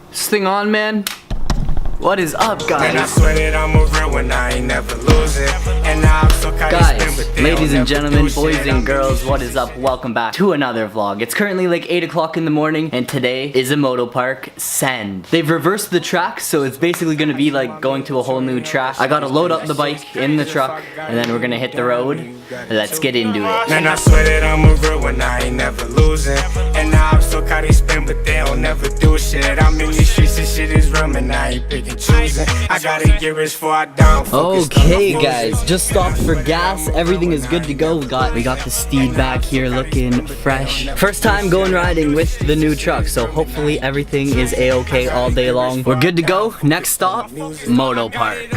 This thing on, man? What is up, guys? And I swear that I'm a real one, I ain't never losing. And now I'm so guys, ladies and gentlemen, boys and girls, what is up? Welcome back to another vlog. It's currently like 8 o'clock in the morning, and today is a moto park send. They've reversed the track, so it's basically gonna be like going to a whole new track. I gotta load up the bike in the truck, and then we're gonna hit the road. Let's get into it. And I swear that I'm a real one, I ain't never losing. And now I'm so caught they spin, but they don't never do shit. I'm in these streets and shit is real, and I ain't picking choosing. I gotta get rich before I down. Okay guys, just stopped for gas. Everything is good to go. We got the steed back here looking fresh. First time going riding with the new truck, so hopefully everything is a-okay all day long. We're good to go. Next stop, Moto Park.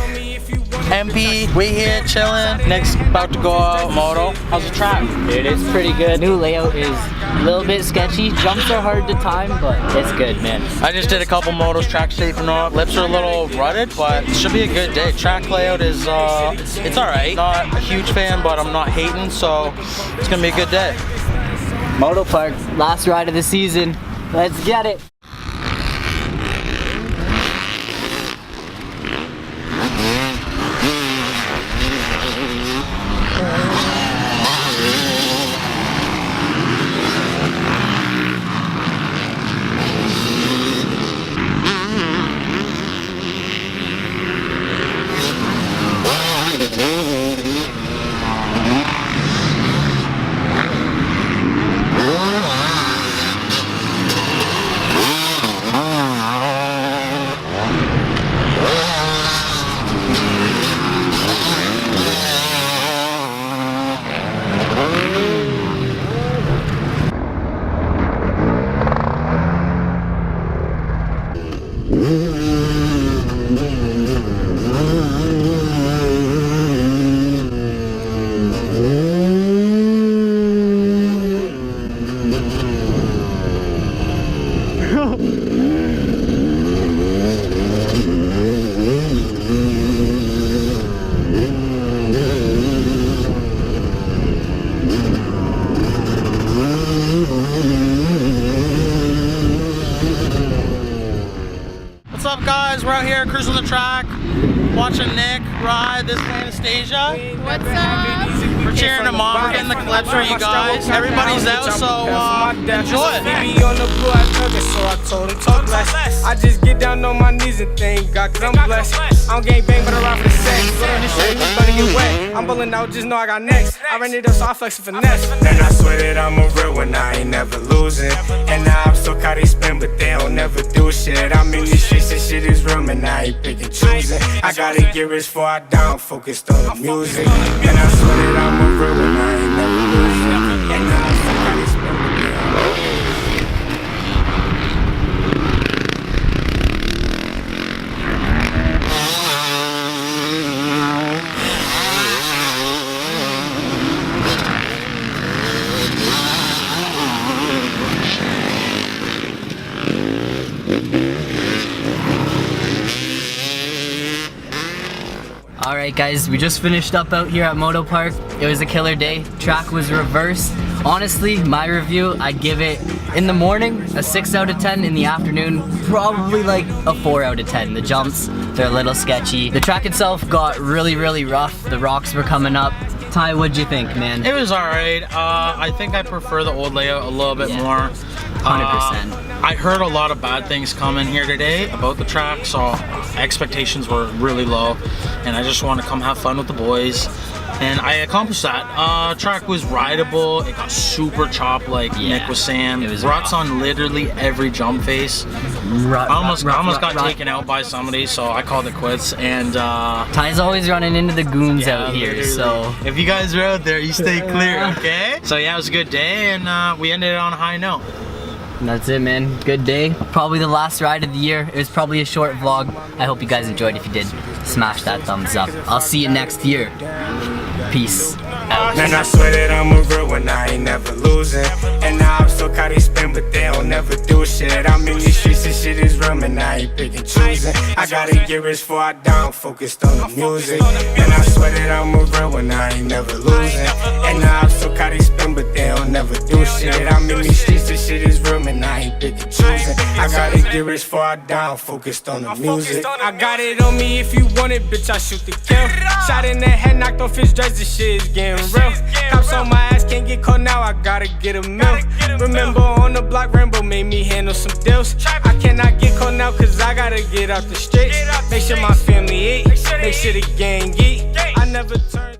MP, we here chilling. Next, about to go out Moto. How's the track? Dude, it's pretty good. New layout is a little bit sketchy. Jumps are hard to time, but it's good, man. I just did a couple motos, track shaping up. Lips are a little rutted, but it should be a good day. Track layout is, it's alright. Not a huge fan, but I'm not hating, so it's gonna be a good day. Moto Park, last ride of the season. Let's get it. What's up, guys? We're out here cruising the track, watching Nick ride this Anastasia. What's up? We're cheering him on. We're getting the clips for you guys. Everybody's out, so enjoy it. I just get down on my knees and thank God, cause I'm blessed. I don't gang bang, but I ride for the sex. Go down the street, it's gonna get wet. I'm pulling out, just know I got next. I ran it up, so I flex and finesse. And I swear that I'm a real one, I ain't never losing. And now I'm so caught they spin, but they don't never do shit. I'm in these streets and shit is real, and I ain't picking choosing. I gotta get rich before I down, focused on the music. And I swear that I'm a real one, I ain't never losing. And now I'm so caught they spin, but they don't. Alright guys, we just finished up out here at Moto Park. It was a killer day. Track was reversed. Honestly, my review, I'd give it in the morning a 6 out of 10. In the afternoon, probably like a 4 out of 10. The jumps, they're a little sketchy. The track itself got really rough. The rocks were coming up. Ty, what'd you think, man? It was alright. I think I prefer the old layout a little bit more. 100%. I heard a lot of bad things coming here today about the track, so expectations were really low, and I just want to come have fun with the boys, and I accomplished that. Track was rideable. It got super chopped, like Nick was saying. It was ruts on literally every jump face. I almost got taken out by somebody, so I called it quits. And Ty's always running into the goons out here, literally. So if you guys are out there, you stay clear, okay? So yeah, it was a good day, and we ended it on a high note. That's it, man. Good day. Probably the last ride of the year. It was probably a short vlog. I hope you guys enjoyed. If you did, smash that thumbs up. I'll see you next year. Peace out. And I swear that I'm a real one, I ain't never losing. And now I'm so caught they spin, but they don't never do do shit. I'm in these streets, this shit is real, man, I ain't picking choosing. I gotta get rich before I die, I'm focused on the music. And I swear that I'm a real one, I ain't never losing. And the ops so caught they spin, but they don't never do shit. I'm in these streets, this shit is real, man, I ain't picking choosing. I gotta get rich before I die, I'm focused on the music. I got it on me if you want it, bitch, I shoot the kill. Shot in the head, knocked on fish dreads, this shit is getting real. Cops on my ass, can't get caught now, I gotta get a meal. Remember on the block, Rainbow made me handle some deals. I cannot get caught now, cause I gotta get out the streets. Make sure my family eat, make sure the gang eat. I never turn.